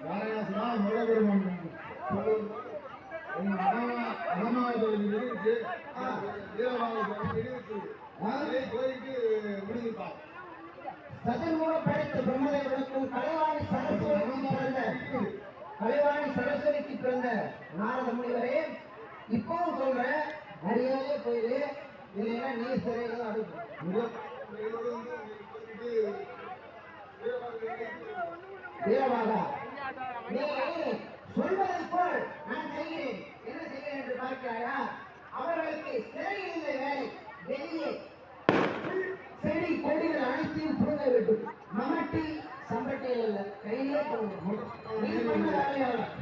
நாராயணா முருகபெருமான் சதுர்முக படைத்த பிரம்மதேவனுக்கும் கலைவாணி சரஸ்வதிக்கு பிறந்த நாரத முனிவரே, இப்பவும் சொல்றேன், மரியாதையே போயிரு, இல்லைன்னா நீ சிறையில அடுக்கும். வீரபாகா, நீ சொல்வதை போல் நான் செய்கிறேன். என்ன செய்கிறேன் என்று பார்க்கிறாயா? அவர்களுக்கு சிறையில் இந்த வேலை, வெளியே செடி கொடிகள் அனைத்தையும் புடுங்க வேண்டும். மமட்டி சம்பட்டியில் அல்ல, கையிலே போகணும். நீ பண்ண வேலையாளர்.